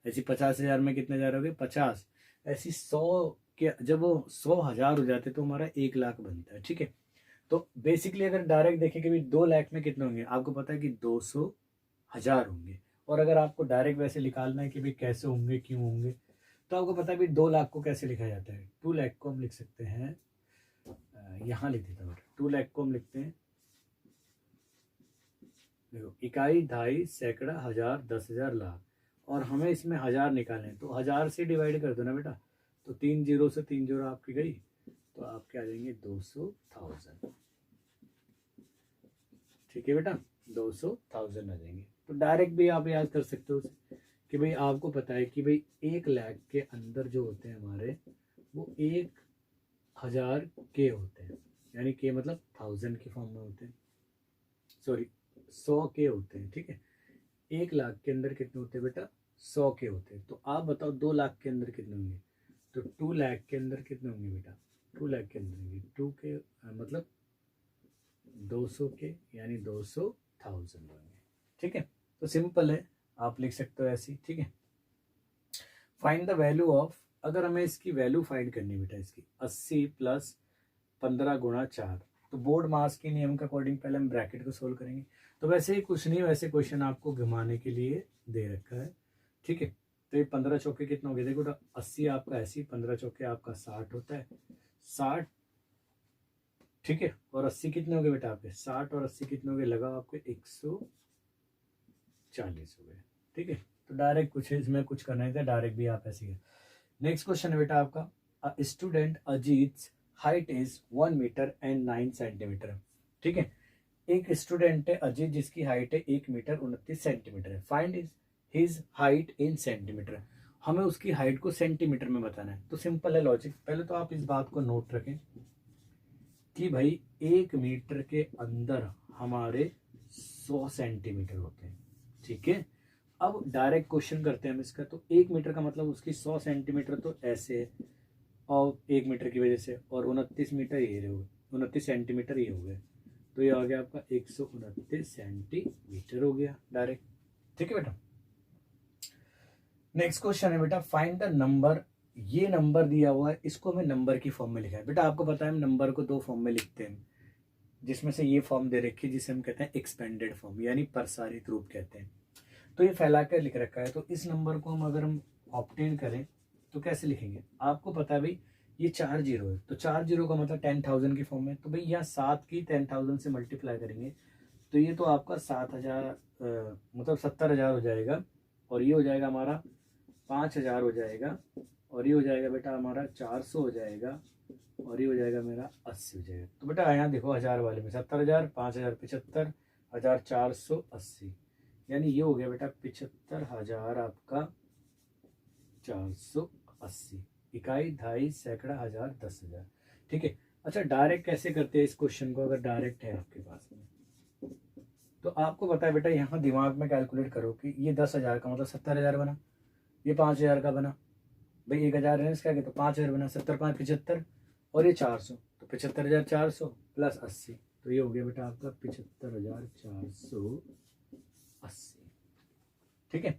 ऐसी 50,000 में कितने हजार हो गए, 50। ऐसी 100 के जब वो 100,000 हो जाते तो हमारा 1 लाख बनता है। ठीक है, तो बेसिकली अगर डायरेक्ट देखें कि भाई 2 लाख में कितने होंगे, आपको पता है कि 200,000 होंगे। और अगर आपको डायरेक्ट वैसे निकालना है कि भाई कैसे होंगे, क्यों होंगे, तो आपको पता है भाई 2 लाख को कैसे लिखा जाता है, 2 लाख को हम लिख सकते हैं, यहाँ लिख देता हूँ, 2 लाख को हम लिखते हैं, देखो, इकाई, दहाई, सैकड़ा, हजार, 10,000, लाख, और हमें इसमें हजार निकालें तो हजार से डिवाइड कर दो ना बेटा, तो 3 जीरो से 3 जीरो आपकी गई, तो आपके आ जाएंगे 200,000। ठीक है बेटा, 200,000 आ जाएंगे। तो डायरेक्ट भी आप याद कर सकते हो उसे कि भाई आपको पता है कि भाई 1 लाख के अंदर जो होते हैं हमारे, वो 1,000 के होते हैं, यानी के मतलब 1000 के फॉर्म में होते हैं, सॉरी 100 के होते हैं। ठीक है, 1 लाख के अंदर कितने होते हैं बेटा, 100 के होते हैं। तो आप बताओ 2 लाख के अंदर कितने होंगे, तो 2 लाख के अंदर कितने होंगे बेटा, 2 लाख के अंदर होंगे 2 के मतलब 200 के, यानी 200,000 होंगे। ठीक है, तो सिंपल है, आप लिख सकते हो ऐसी। ठीक है, फाइंड द वैल्यू ऑफ, अगर हमें इसकी वैल्यू फाइंड करनी है बेटा, इसकी 80 प्लस 15 गुणा 4, तो बोर्ड मास के नियम के अकॉर्डिंग पहले हम ब्रैकेट को सोल्व करेंगे। तो वैसे ही कुछ नहीं, वैसे क्वेश्चन आपको घुमाने के लिए दे रखा है। ठीक है, तो ये 15 चौके कितना हो गया, देखो 80 आपका ऐसी, 15 चौके आपका 60 होता है, 60। ठीक है, और 80 कितने हो गए बेटा आपके, 60 और 80 कितने हो गए, लगा आपको 140 हो गए। ठीक है, तो डायरेक्ट कुछ इसमें कुछ करना है, डायरेक्ट भी आप ऐसे ही। नेक्स्ट क्वेश्चन है बेटा आपका, student Ajit height is 1 metre and 9 centimetre. ठीक है, एक स्टूडेंट है अजीत जिसकी हाइट है 1 मीटर 29 सेंटीमीटर है, find his height in centimetre. हमें उसकी हाइट को सेंटीमीटर में बताना है। तो सिंपल है लॉजिक, पहले तो आप इस बात को नोट रखें कि भाई 1 मीटर के अंदर हमारे 100 सेंटीमीटर होते हैं। ठीक है, अब डायरेक्ट क्वेश्चन करते हैं हम इसका। तो 1 मीटर का मतलब उसकी 100 सेंटीमीटर तो ऐसे है, और 1 मीटर की वजह से, और 29 मीटर ये हो गए, 29 सेंटीमीटर ये हो गए, तो ये आ गया आपका 129 सेंटीमीटर हो गया डायरेक्ट। ठीक है बेटा, नेक्स्ट क्वेश्चन है बेटा, फाइंड द नंबर। ये नंबर दिया हुआ है, इसको हमें नंबर की फॉर्म में लिखा है। बेटा आपको पता है हम नंबर को 2 फॉर्म में लिखते हैं, जिसमें से ये फॉर्म दे रखी है जिसे हम कहते हैं एक्सपेंडेड फॉर्म, यानी प्रसारित रूप कहते हैं। तो ये फैला कर लिख रखा है, तो इस नंबर को हम अगर हम ऑब्टेन करें तो कैसे लिखेंगे, आपको पता है भाई ये 4 जीरो है, तो 4 जीरो का मतलब 10,000 की फॉर्म में, तो भाई यहाँ 7 की 10,000 से मल्टीप्लाई करेंगे तो ये तो आपका 7,000 मतलब 70,000 हो जाएगा, और ये हो जाएगा हमारा 5,000 हो जाएगा, और ये हो जाएगा बेटा हमारा 400 हो जाएगा, और ये हो जाएगा मेरा 80 हो जाएगा। तो बेटा यहाँ देखो 1000 वाले में 70,000, 5,000 75,000, 480, यानी ये हो गया बेटा 75,000 आपका 480, इकाई, दहाई, सैकड़ा, हजार, 10,000। ठीक है, अच्छा डायरेक्ट कैसे करते हैं इस क्वेश्चन को, अगर डायरेक्ट है आपके पास में तो आपको पता है बेटा, यहाँ दिमाग में कैलकुलेट करो कि ये 10,000 का मतलब 70,000 बना, ये 5,000 का बना, भाई 1,000 रेंज का तो 5,000 बना, 70 5 75, और ये 400, तो 75,400 प्लस 80, तो ये हो गया बेटा आपका 75,480। ठीक है,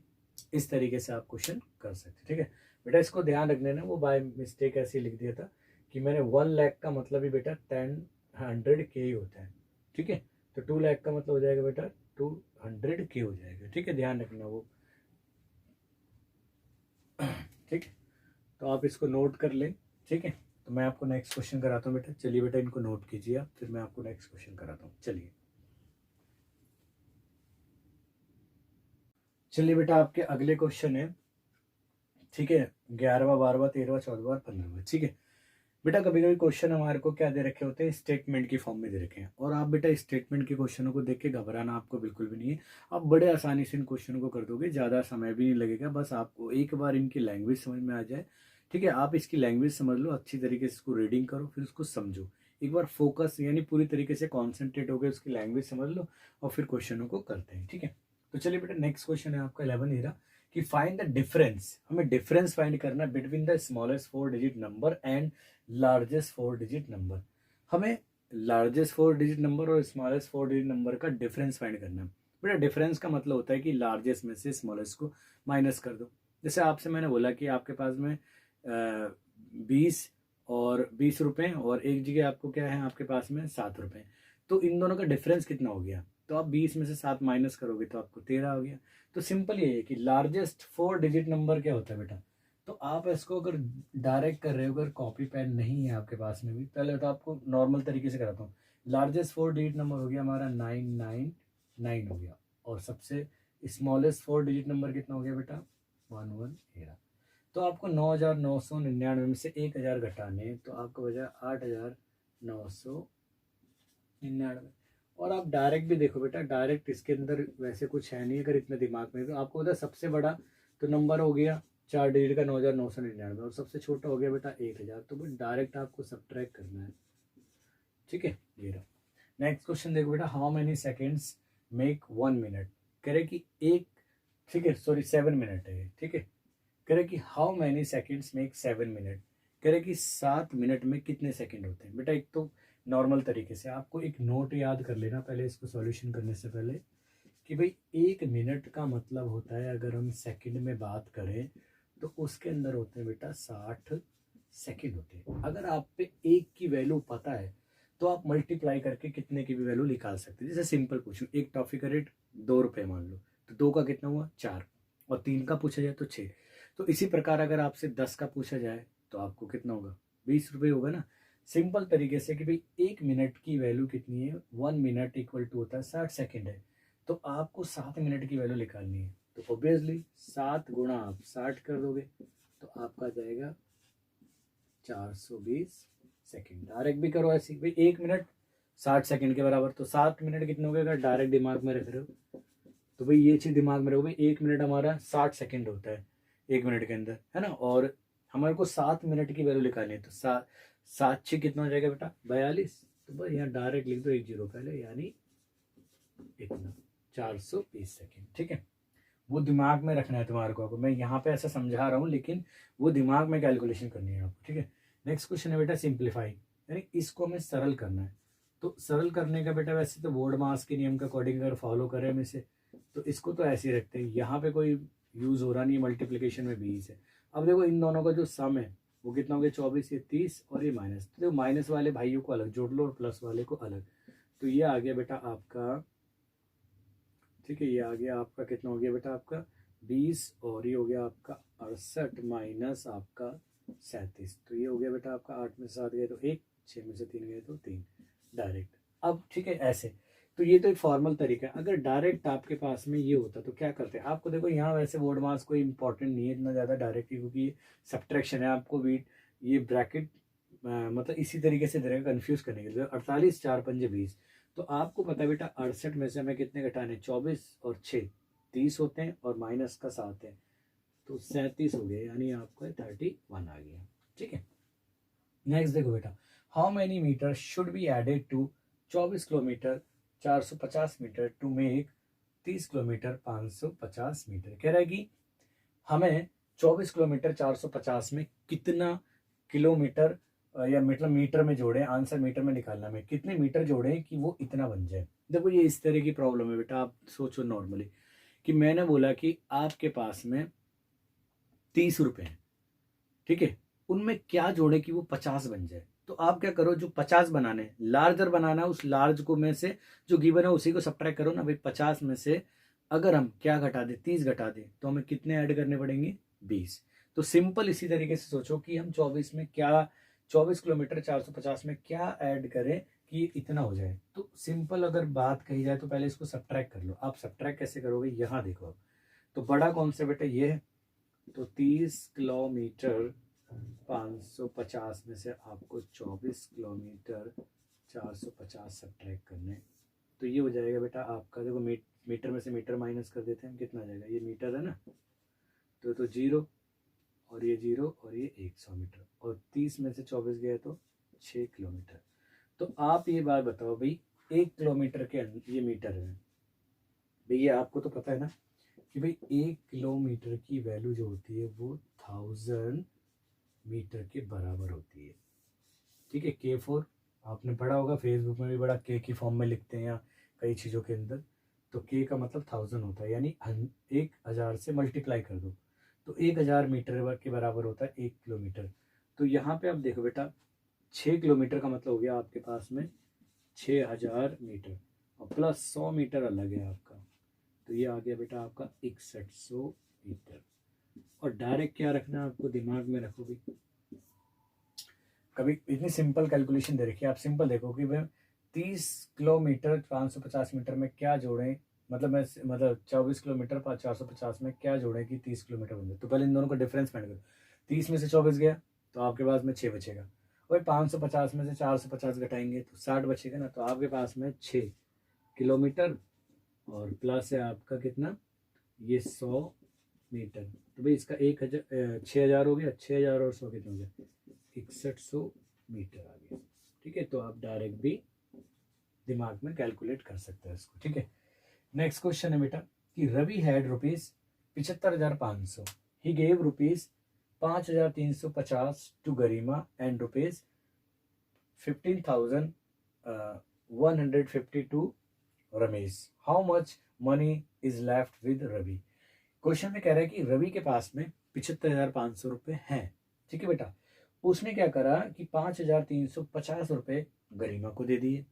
इस तरीके से आप क्वेश्चन कर सकते हैं। ठीक है बेटा इसको ध्यान रखने ना, वो बाय मिस्टेक ऐसे लिख दिया था कि मैंने 1 लाख का मतलब ही बेटा 10 100K ही होता है, ठीक है। तो 2 लाख का मतलब हो जाएगा बेटा 200K हो जाएगा, ठीक है, ध्यान रखना वो, ठीक है। तो आप इसको नोट कर लें, ठीक है। तो मैं आपको नेक्स्ट क्वेश्चन कराता हूँ बेटा, चलिए बेटा इनको नोट कीजिए आप, फिर मैं आपको नेक्स्ट क्वेश्चन कराता हूँ। चलिए बेटा आपके अगले क्वेश्चन है, ठीक है, 11वां 12वां 13वां 14वां 15वां, ठीक है। बेटा कभी कभी क्वेश्चन हमारे को क्या दे रखे होते हैं, स्टेटमेंट की फॉर्म में दे रखे हैं, और आप बेटा स्टेटमेंट के क्वेश्चनों को देख के घबराना आपको बिल्कुल भी नहीं है। आप बड़े आसानी से इन क्वेश्चनों को कर दोगे, ज़्यादा समय भी नहीं लगेगा, बस आपको एक बार इनकी लैंग्वेज समझ में आ जाए, ठीक है। आप इसकी लैंग्वेज समझ लो, अच्छी तरीके से इसको रीडिंग करो, फिर उसको समझो, एक बार फोकस यानी पूरी तरीके से कॉन्सेंट्रेट होकर उसकी लैंग्वेज समझ लो, और फिर क्वेश्चनों को करते हैं, ठीक है। तो चलिए बेटा नेक्स्ट क्वेश्चन है आपका 11 कि फाइंड द डिफरेंस, हमें डिफरेंस फाइंड करना है between the smallest 4 digit number and largest 4 digit number. हमें लार्जेस्ट 4 डिजिट नंबर और स्मॉलेस्ट 4 डिजिट नंबर का डिफरेंस फाइंड करना है। बेटा डिफरेंस का मतलब होता है कि लार्जेस्ट में से स्मॉलेस्ट को माइनस कर दो। जैसे आपसे मैंने बोला कि आपके पास में 20 और 20 रुपये, और एक जगह आपको क्या है, आपके पास में 7 रुपये, तो इन दोनों का डिफरेंस कितना हो गया, तो आप 20 में से 7 माइनस करोगे तो आपको 13 हो गया। तो सिंपल ये है कि लार्जेस्ट 4 डिजिट नंबर क्या होता है बेटा, तो आप इसको अगर डायरेक्ट कर रहे हो, अगर कॉपी पेन नहीं है आपके पास में भी, पहले तो आपको नॉर्मल तरीके से कराता हूँ। लार्जेस्ट 4 डिजिट नंबर हो गया हमारा 999 हो गया, और सबसे स्मॉलेस्ट 4 डिजिट नंबर कितना हो गया बेटा 1113। तो आपको 9999 में से 1000 घटाने हैं, तो आपको बचा 8999। और आप डायरेक्ट भी देखो बेटा, डायरेक्ट इसके अंदर वैसे कुछ है नहीं, अगर इतने दिमाग में, तो आपको पता सबसे बड़ा तो नंबर हो गया 4 डिजिट का 9999, और सबसे छोटा हो गया बेटा 1000, तो बस डायरेक्ट आपको सब्ट्रैक्ट करना है, ठीक है। ये रहा नेक्स्ट क्वेश्चन, देखो बेटा, how many seconds make 1 minute, कह रहे कि एक, ठीक है, सॉरी 7 मिनट है ये, ठीक है। कह रहे कि how many seconds make 7 minute, कह रहे कि 7 मिनट में कितने सेकंड होते हैं। बेटा एक तो नॉर्मल तरीके से आपको एक नोट याद कर लेना पहले इसको सॉल्यूशन करने से पहले, कि भाई 1 मिनट का मतलब होता है, अगर हम सेकंड में बात करें तो उसके अंदर होते हैं बेटा 60 सेकंड होते हैं। अगर आप पे एक की वैल्यू पता है तो आप मल्टीप्लाई करके कितने की भी वैल्यू निकाल सकते हैं। जैसे सिंपल पूछूं, एक टॉफी का रेट 2 रुपये मान लो, तो 2 का कितना हुआ 4, और 3 का पूछा जाए तो 6। तो इसी प्रकार अगर आपसे 10 का पूछा जाए तो आपको कितना होगा 20 रुपये होगा ना। सिंपल तरीके से कि भाई 1 मिनट की वैल्यू कितनी है, 1 मिनट इक्वल टू होता है 60 सेकेंड है, तो आपको 7 मिनट की वैल्यू निकालनी है। तो ऑब्वियसली 7 गुणा आप 60 कर दोगे तो आपका जाएगा 420 सेकेंड। डायरेक्ट भी करो ऐसी, भाई 1 मिनट 60 सेकेंड के बराबर, तो 7 मिनट कितने हो गए, अगर डायरेक्ट दिमाग में रख रहे हो तो भाई ये चीज़ दिमाग में रखो, भाई 1 मिनट हमारा 60 सेकेंड होता है 1 मिनट के अंदर, है ना। और हमारे को 7 मिनट की वैल्यू निकालनी है, तो 7 6 कितना हो जाएगा बेटा 42। तो बस यहाँ डायरेक्ट लिख दो 1 0 पहले, यानी इतना 420 सेकेंड, ठीक है। वो दिमाग में रखना है तुम्हारे को, मैं यहाँ पे ऐसा समझा रहा हूँ लेकिन वो दिमाग में कैलकुलेशन करनी है आपको, ठीक है। नेक्स्ट क्वेश्चन है बेटा सिंप्लीफाई, यानी इसको हमें सरल करना है। तो सरल करने का बेटा वैसे तो बोर्ड मास के नियम के अकॉर्डिंग अगर फॉलो करें हम इसे, तो इसको तो ऐसे ही रखते हैं, यहाँ पे कोई यूज हो रहा नहीं है, मल्टीप्लीकेशन में 20 है। अब देखो इन दोनों का जो सम है वो कितना हो गया 24, ये 30 और ये माइनस, तो देखो माइनस वाले भाइयों को अलग जोड़ लो और प्लस वाले को अलग, तो ये आ गया बेटा आपका, ठीक है, ये आ गया आपका कितना हो गया बेटा आपका 20, और ये हो गया आपका 68 माइनस आपका 37, तो ये हो गया बेटा आपका 8 में से 7 गए तो 1, 6 में से 3 गए तो 3 डायरेक्ट। अब ठीक है ऐसे, तो ये तो एक फॉर्मल तरीका है। अगर डायरेक्ट आपके पास में ये होता तो क्या करते हैं, आपको देखो यहाँ वैसे बोर्ड मास कोई इंपॉर्टेंट नहीं है इतना ज़्यादा डायरेक्ट, क्योंकि ये सब्ट्रैक्शन है, आपको भी ये ब्रैकेट मतलब इसी तरीके से दे रहेगा कन्फ्यूज़ करने के लिए। 48 4 पंजे 20, तो आपको पता है बेटा 68 में से हमें कितने घटाने, 24 और 6 30 होते हैं, और माइनस का 7 है तो 37 हो गया, यानी आपको 31 आ गया, ठीक है। नेक्स्ट देखो बेटा, how many metre should be added to 24 kilometre 450 metre to make 30 kilometre 550 metre. कह रहा है कि हमें 24 किलोमीटर 450 में कितना किलोमीटर या मतलब मीटर में जोड़े, आंसर मीटर में निकालना, में कितने मीटर जोड़े कि वो इतना बन जाए। देखो ये इस तरह की प्रॉब्लम है बेटा, आप सोचो नॉर्मली कि मैंने बोला कि आपके पास में 30 रुपये हैं, ठीक है, उनमें क्या जोड़े कि वो 50 बन जाए। तो आप क्या करो, जो 50 बनाने लार्जर बनाना है, उस लार्ज को में से जो गिवन है उसी को सब्ट्रैक्ट करो ना भाई। 50 में से अगर हम क्या घटा दे, 30 घटा दे, तो हमें कितने ऐड करने पड़ेंगे, 20। तो सिंपल इसी तरीके से सोचो कि हम 24 में क्या, 24 किलोमीटर 450 में क्या ऐड करें कि इतना हो जाए। तो सिंपल अगर बात कही जाए तो पहले इसको सब्ट्रैक्ट कर लो। आप सब्ट्रैक्ट कैसे करोगे, यहाँ देखो अब। तो बड़ा कौन सा बेटा, ये है। तो 30 किलोमीटर 550 में से आपको 24 किलोमीटर 450 सब्ट्रैक्ट करने। तो ये हो जाएगा बेटा आपका, देखो मीटर में से मीटर माइनस कर देते हैं, कितना आ जाएगा, ये मीटर है ना, तो 0 और ये 0 और ये 100 मीटर, और 30 में से 24 गया तो 6 किलोमीटर। तो आप ये बात बताओ भाई, 1 किलोमीटर के अंदर ये मीटर है भैया, आपको तो पता है ना कि भाई 1 किलोमीटर की वैल्यू जो होती है वो 1000 मीटर के बराबर होती है। ठीक है, K4 आपने पढ़ा होगा, फेसबुक में भी बड़ा K की फॉर्म में लिखते हैं या कई चीज़ों के अंदर। तो K का मतलब 1000 होता है, यानी 1000 से मल्टीप्लाई कर दो तो 1000 मीटर के बराबर होता है 1 किलोमीटर। तो यहाँ पे आप देखो बेटा, 6 किलोमीटर का मतलब हो गया आपके पास में 6000 मीटर, और प्लस 100 मीटर अलग है आपका, तो ये आ गया बेटा आपका 6100 मीटर। और डायरेक्ट क्या रखना आपको दिमाग में रखो भी, कभी इतनी सिंपल कैलकुलेशन दे रखी है, आप सिंपल देखो कि भाई 30 किलोमीटर 550 मीटर में क्या जोड़ें, मतलब 24 किलोमीटर 450 में क्या जोड़ें कि 30 किलोमीटर बन जाए। तो पहले इन दोनों का डिफरेंस फाइंड करो। 30 में से 24 गया तो आपके पास में 6 बचेगा, और 550 में से 450 घटाएंगे तो 60 बचेगा ना। तो आपके पास में 6 किलोमीटर और प्लस है आपका कितना, ये 100 मीटर। तो भाई इसका 6000 हो गया, 6000 और 100 कितना हो गया, 6100 मीटर आ गया। ठीक है, तो आप डायरेक्ट भी दिमाग में कैलकुलेट कर सकते हैं इसको। ठीक है, नेक्स्ट क्वेश्चन है बेटा कि Ravi had rupees 75,500, he gave rupees 5,350 to Garima and rupees 15,150 to Ramesh, how much money is left with Ravi. Question में कह रहा है कि रवि के पास में 75,500 रुपए हैं। ठीक है बेटा, उसने क्या करा कि 5,350 रुपए गरिमा को दे दिए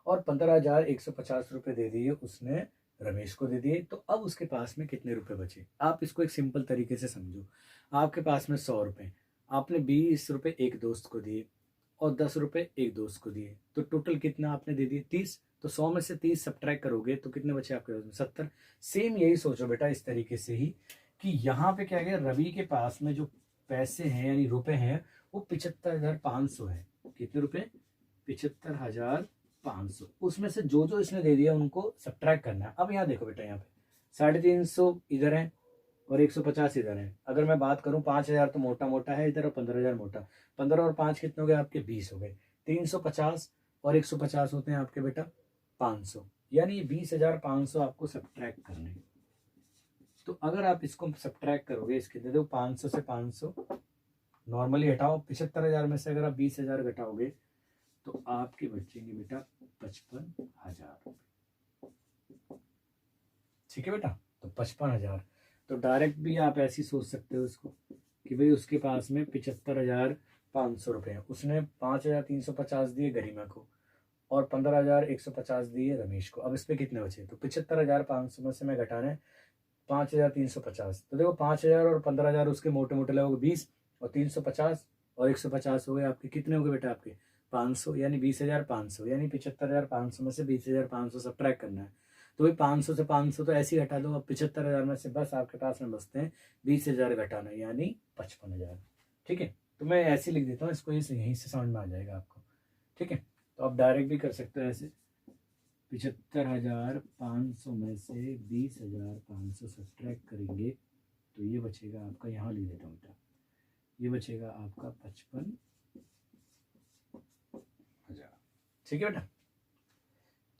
और 15,150 रुपए दे दिए उसने रमेश को दे दिए। तो अब उसके पास में कितने रुपए बचे, आप इसको एक सिंपल तरीके से समझो। आपके पास में 100 रुपए, आपने 20 रुपए एक दोस्त को दिए और 10 रुपए एक दोस्त को दिए, तो टोटल कितना आपने दे दिए, 30। तो 100 में से 30 सब्ट्रैक्ट करोगे तो कितने बचे आपके पास में, 70। सेम यही सोचो बेटा इस तरीके से ही कि यहाँ पे क्या गया, रवि के पास में जो पैसे हैं यानी रुपए हैं वो 75,500 है। कितने रुपए, 75,500। उसमें से जो जो इसने दे दिया उनको सब्ट्रैक्ट करना है। अब यहाँ देखो बेटा, यहाँ पे 350 इधर है और 150 इधर है। अगर मैं बात करूं 5,000 तो मोटा मोटा है इधर और 15,000 मोटा, 15 और 5 कितने हो गए आपके, 20 हो गए। 350 और 150 होते हैं आपके बेटा 500, यानी 20,500 आपको सब्ट्रैक्ट करने हैं। तो अगर आप इसको सब्ट्रैक्ट करोगे, इसके दे दो 500 से 500 नॉर्मली हटाओ, 75,000 में से अगर आप 20,000 घटाओगे तो आपके बचेंगे बेटा 55,000। ठीक है बेटा, तो 55,000। तो डायरेक्ट भी आप ऐसे ही सोच सकते हो इसको कि भाई उसके पास में 75,500 रुपए हैं, उसने 5,350 दिए गरिमा को और 15,150 दिए रमेश को। अब इस पे कितने बचे, तो 75,500 में से मैं घटाना है 5,350। तो देखो 5,000 और 15,000 उसके मोटे मोटे लगोगे 20 और 350 और 150 हो गए आपके, कितने हो गए बेटा आपके 500, यानी 20,500, यानी 75,500 में से 20,500 सब्ट्रैक्ट करना है। तो भाई 500 से 500 तो ऐसे ही घटा दो। अब 75,000 में से बस आपके पास में बचते हैं 20,000 घटाना, यानी 55,000। ठीक है, तो मैं ऐसे लिख देता हूँ इसको, यहीं से समझ में आ जाएगा आपको। ठीक है, तो आप डायरेक्ट भी कर सकते हो ऐसे, 75,500 में से 20,500 सब्ट्रैक्ट करेंगे तो ये बचेगा आपका, यहाँ लिख देता हूँ बेटा, ये बचेगा आपका 55,000। ठीक है बेटा,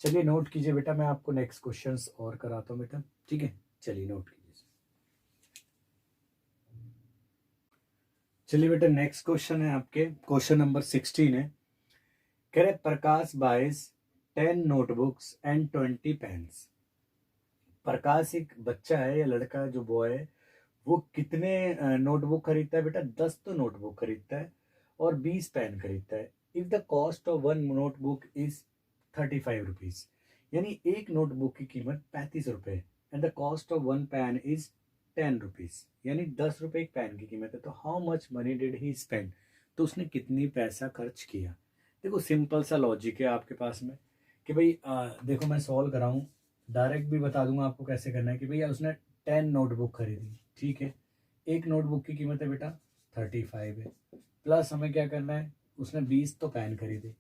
चलिए नोट कीजिए बेटा, मैं आपको नेक्स्ट क्वेश्चंस और कराता हूँ बेटा। ठीक है, चलिए नोट कीजिए। चलिए बेटा, नेक्स्ट क्वेश्चन है आपके, क्वेश्चन नंबर 16 है। कह रहे प्रकाश बाइज 10 नोटबुक्स एंड 20 पेन्स। प्रकाश एक बच्चा है या लड़का है, जो बॉय है, वो कितने नोटबुक खरीदता है बेटा? 10 तो नोटबुक खरीदता है और 20 पेन खरीदता है। If the cost of one notebook is 35 rupees, यानी एक नोटबुक की कीमत 35 रुपये, and the cost of one pen is 10 rupees, यानी 10 रुपये एक पेन की कीमत है। तो how much money did he spend, तो उसने कितनी पैसा खर्च किया। देखो सिंपल सा लॉजिक है आपके पास में कि भाई देखो मैं सॉल्व कराऊँ, डायरेक्ट भी बता दूंगा आपको कैसे करना है कि भैया उसने 10 नोटबुक खरीदी, ठीक है, एक नोटबुक की कीमत है बेटा 35 है, प्लस हमें क्या करना है, उसने 20 तो पेन खरीदे,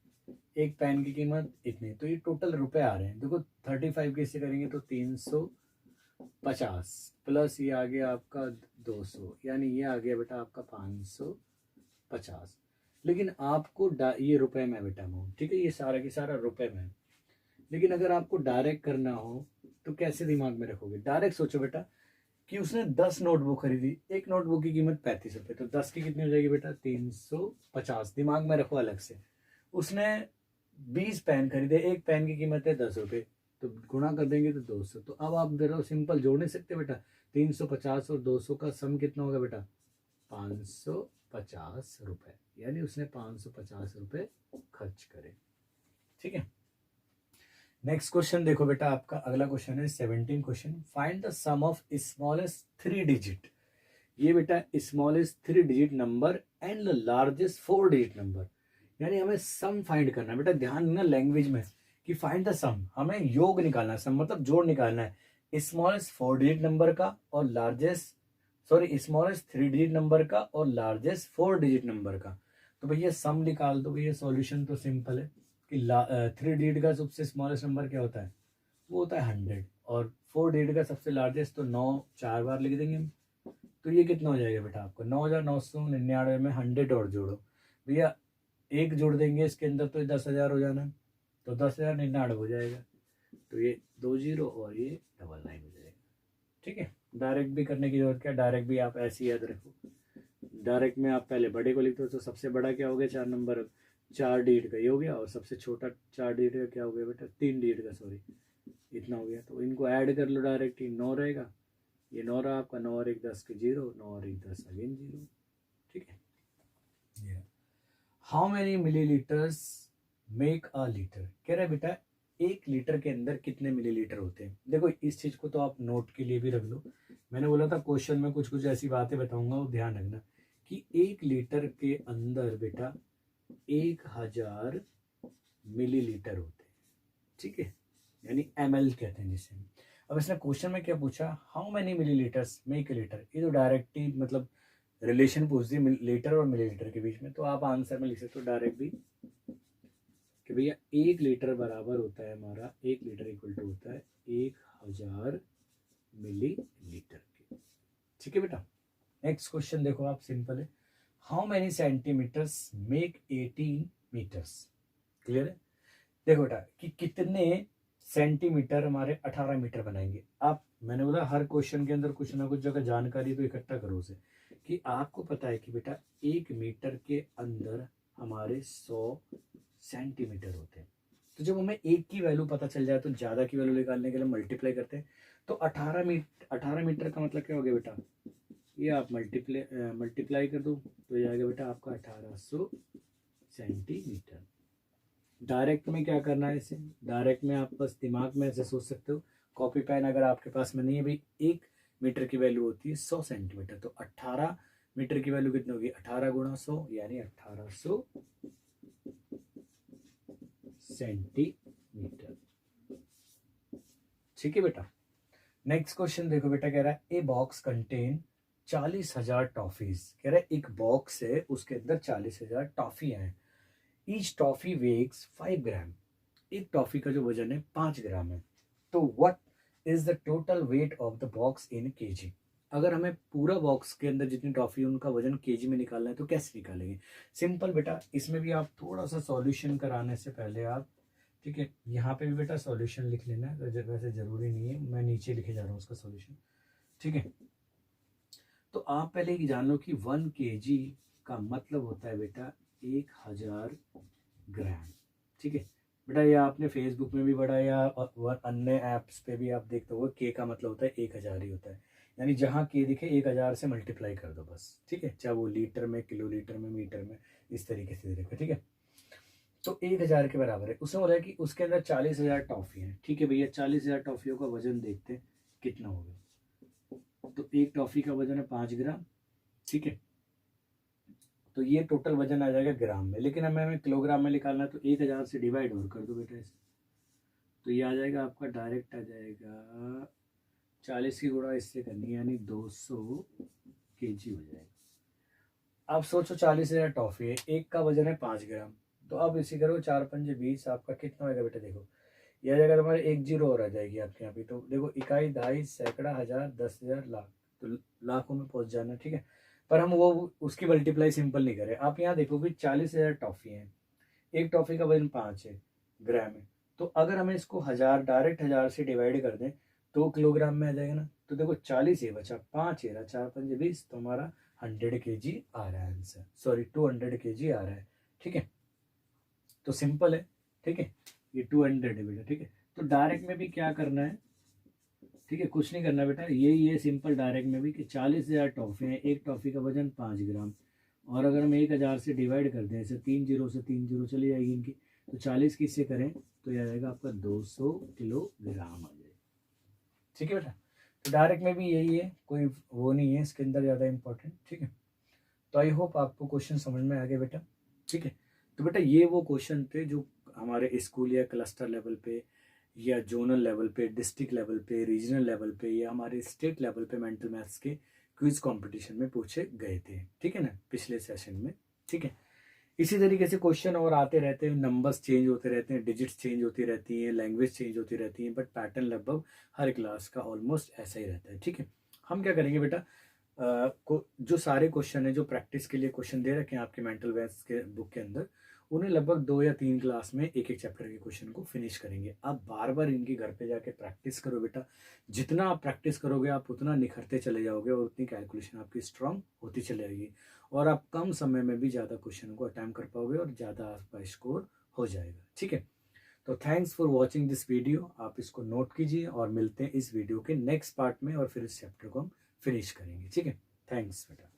एक पेन की कीमत इतनी, तो ये टोटल रुपए आ रहे हैं। देखो 35 कैसे करेंगे, तो 350 प्लस ये आ गया आपका 200, यानी ये आ गया बेटा आपका 550। लेकिन आपको ये रुपए में बेटा अमाउंट, ठीक है, ये सारा की सारा रुपए में। लेकिन अगर आपको डायरेक्ट करना हो तो कैसे दिमाग में रखोगे? डायरेक्ट सोचो बेटा कि उसने 10 नोटबुक खरीदी, एक नोटबुक की कीमत 35 रुपये, तो 10 की कितनी हो जाएगी बेटा 350, दिमाग में रखो अलग से। उसने 20 पेन खरीदे, एक पेन की कीमत है 10 रुपये, तो गुणा कर देंगे तो 200। तो अब आप देखो सिंपल जोड़ नहीं सकते बेटा, 350 और 200 का सम कितना होगा बेटा 550 रुपये, यानी उसने 550 रुपये खर्च करे। ठीक है, नेक्स्ट क्वेश्चन देखो बेटा, आपका अगला क्वेश्चन है 17 question, find the sum of smallest 3 digit. ये बेटा smallest 3 digit number and the largest 4 digit number, यानी हमें सम फाइंड करना है बेटा। ध्यान देना लैंग्वेज में कि फाइंड द सम, हमें योग निकालना है, सम मतलब जोड़ निकालना है स्मॉलेस्ट 4 डिजिट नंबर का और largest, sorry smallest 3 digit number का और लार्जेस्ट 4 डिजिट नंबर का। तो भैया सम निकाल दो भैया, सॉल्यूशन तो सिंपल है कि 3 डिजिट का सबसे स्मॉलेस्ट नंबर क्या होता है, वो होता है 100, और 4 डिजिट का सबसे लार्जेस्ट तो 9 4 बार लिख देंगे हम। तो ये कितना हो जाएगा बेटा आपको 9999 में 100 और जोड़ो भैया, एक जोड़ देंगे इसके अंदर तो 10,000 हो जाना, तो 10,099 हो जाएगा, तो ये 2 जीरो और ये 99 हो जाएगा। ठीक है, डायरेक्ट भी करने की जरूरत क्या, डायरेक्ट भी आप ऐसे याद रखो, डायरेक्ट में आप पहले बड़े को लिखते हो, तो सबसे बड़ा क्या हो गया 4 नंबर, 4 डिजिट का ये हो गया, और सबसे छोटा 4 डिजिट का क्या हो गया बेटा 3 डिजिट का, सॉरी इतना हो गया। तो इनको ऐड कर लो डायरेक्ट ही, 9 रहेगा, ये 9 रहा आपका, 9 और 1 10 के 0, 9 और 1 10 अगेन 0। ठीक है, how many millilitres make a litre, कह रहा है बेटा 1 लीटर के अंदर कितने मिलीलीटर होते हैं। देखो इस चीज को तो आप नोट के लिए भी रख लो, मैंने बोला था क्वेश्चन में कुछ कुछ ऐसी बातें बताऊंगा, वो ध्यान रखना कि 1 लीटर के अंदर बेटा 1000 मिलीलीटर होते हैं। ठीक है, यानी ml कहते हैं जिसे। अब इसने क्वेश्चन में क्या पूछा, how many millilitres make a litre, ये तो डायरेक्ट ही मतलब रिलेशन पूछ दी लीटर और मिलीलीटर के बीच में, तो आप आंसर में लिख सकते हो डायरेक्ट भी कि भैया 1 लीटर बराबर होता है हमारा, 1 लीटर इक्वल टू होता है 1000 मिलीलीटर के। ठीक है बेटा, नेक्स्ट क्वेश्चन देखो आप, सिंपल है, how many centimetres make 18 metres. Clear है, देखो बेटा कि कितने सेंटीमीटर हमारे 18 मीटर बनाएंगे। आप, मैंने बोला हर क्वेश्चन के अंदर कुछ ना कुछ जगह जानकारी तो इकट्ठा करो उसे, कि आपको पता है कि बेटा 1 मीटर के अंदर हमारे 100 सेंटीमीटर होते हैं। तो जब हमें एक की वैल्यू पता चल जाए तो ज़्यादा की वैल्यू निकालने के लिए मल्टीप्लाई करते हैं। तो 18 मीटर का मतलब क्या हो गया बेटा, ये आप मल्टीप्लाई कर दो तो ये आएगा बेटा आपका 1800 सेंटीमीटर। डायरेक्ट में क्या करना है इसे, डायरेक्ट में आप बस दिमाग में ऐसे सोच सकते हो, कॉपी पेन अगर आपके पास में नहीं है भाई, 1 मीटर की वैल्यू होती है 100 सेंटीमीटर, तो 18 मीटर की वैल्यू कितनी होगी 18 गुणा 100, यानी 1800 सेंटीमीटर। ठीक है बेटा, नेक्स्ट क्वेश्चन देखो बेटा, कह रहा है ए बॉक्स कंटेन 40,000 टॉफीज, कह रहा है एक बॉक्स है उसके अंदर 40,000 टॉफियां हैं, ईच टॉफी वेग्स 5 ग्राम, एक टॉफी का जो वजन है 5 ग्राम है, तो what is the total weight of the box in KG. अगर हमें पूरा बॉक्स के अंदर जितनी टॉफी है उनका वजन केजी में निकालना है तो कैसे निकालेंगे। सिंपल बेटा, इसमें भी आप थोड़ा सा सॉल्यूशन कराने से पहले आप, ठीक है, यहाँ पे भी बेटा सॉल्यूशन लिख लेना है, वैसे जरूरी नहीं है, मैं नीचे लिखे जा रहा हूँ उसका सॉल्यूशन। ठीक है, तो आप पहले ये जान लो कि 1 केजी का मतलब होता है बेटा 1000 ग्राम। ठीक है, बेटा ये आपने फेसबुक में भी पढ़ा या अन्य ऐप्स पे भी आप देखते हो, के का मतलब होता है 1000 ही होता है, यानी जहाँ के दिखे 1000 से मल्टीप्लाई कर दो बस, ठीक है, चाहे वो लीटर में, किलोलीटर में, मीटर में, इस तरीके से देखो, ठीक है। तो 1000 के बराबर है। उसने बोला कि उसके अंदर 40,000 टॉफी हैं, ठीक है भैया, 40,000 टॉफियों का वजन देखते हैं कितना होगा। तो एक टॉफी का वजन है 5 ग्राम, ठीक है, तो ये टोटल वजन आ जाएगा ग्राम में, लेकिन हमें किलोग्राम में निकालना है, तो 1000 से डिवाइड और कर दो बेटा इसे, तो ये आ जाएगा आपका, डायरेक्ट आ जाएगा 40 की गुणा इससे करनी है, यानी 200 kg हो जाएगा। अब सोचो 40,000 टॉफी है, एक का वजन है 5 ग्राम, तो अब इसी करो 4 पंजे 20, आपका कितना होगा बेटा, देखो ये आ जाएगा तुम्हारे, एक जीरो और आ जाएगी आपके यहाँ पे, तो देखो इकाई, दहाई, सैकड़ा, हजार, 10,000, लाख, तो लाखों में पहुंच जाना, ठीक है। पर हम वो उसकी मल्टीप्लाई सिंपल नहीं करें। आप यहाँ देखो कि 40,000 टॉफी है, एक टॉफी का वजन 5 ग्राम है, तो अगर हमें इसको हजार, डायरेक्ट 1000 से डिवाइड कर दें तो किलोग्राम में आ जाएगा ना, तो देखो 40 ही बचा, 5 ही रहा, 4 पंजे 20, तो हमारा 100 kg आ रहा है आंसर, सॉरी 200 kg आ रहा है, ठीक है। तो सिंपल है, ठीक है, ये 200 है बेटा, ठीक है। तो डायरेक्ट में भी क्या करना है, ठीक है, कुछ नहीं करना बेटा, ये सिंपल डायरेक्ट में भी कि 40,000 टॉफी है, एक टॉफी का वजन 5 ग्राम, और अगर हम 1000 से डिवाइड कर दें, ऐसे 3 जीरो से 3 जीरो चली जाएगी इनकी, तो 40 किससे करें तो यह आएगा आपका 200 किलोग्राम आ जाएगा, ठीक है बेटा। तो डायरेक्ट में भी यही है, कोई वो नहीं है इसके अंदर ज़्यादा इंपॉर्टेंट, ठीक है। तो आई होप आपको क्वेश्चन समझ में आ गया बेटा, ठीक है। तो बेटा ये वो क्वेश्चन थे जो हमारे स्कूल या क्लस्टर लेवल पे, या जोनल लेवल पे, डिस्ट्रिक्ट लेवल पे, रीजनल लेवल पे, या हमारे स्टेट लेवल पे मेंटल मैथ्स के क्विज कंपटीशन में पूछे गए थे, ठीक है ना, पिछले सेशन में, ठीक है। इसी तरीके से क्वेश्चन और आते रहते हैं, नंबर्स चेंज होते रहते हैं, डिजिट्स चेंज होती रहती हैं, लैंग्वेज चेंज होती रहती हैं, बट पैटर्न लगभग हर क्लास का ऑलमोस्ट ऐसा ही रहता है, ठीक है। हम क्या करेंगे बेटा, जो सारे क्वेश्चन है, जो प्रैक्टिस के लिए क्वेश्चन दे रखे हैं आपके मेंटल मैथ्स के बुक के अंदर, उन्हें लगभग 2 या 3 क्लास में एक एक चैप्टर के क्वेश्चन को फिनिश करेंगे। आप बार बार इनकी घर पे जाके प्रैक्टिस करो बेटा, जितना आप प्रैक्टिस करोगे आप उतना निखरते चले जाओगे, और उतनी कैलकुलेशन आपकी स्ट्रांग होती चली जाएगी, और आप कम समय में भी ज़्यादा क्वेश्चन को अटैम्प्ट कर पाओगे, और ज़्यादा आपका स्कोर हो जाएगा, ठीक है। तो thanks for watching this video, आप इसको नोट कीजिए, और मिलते हैं इस वीडियो के नेक्स्ट पार्ट में, और फिर इस चैप्टर को हम फिनिश करेंगे, ठीक है। थैंक्स बेटा।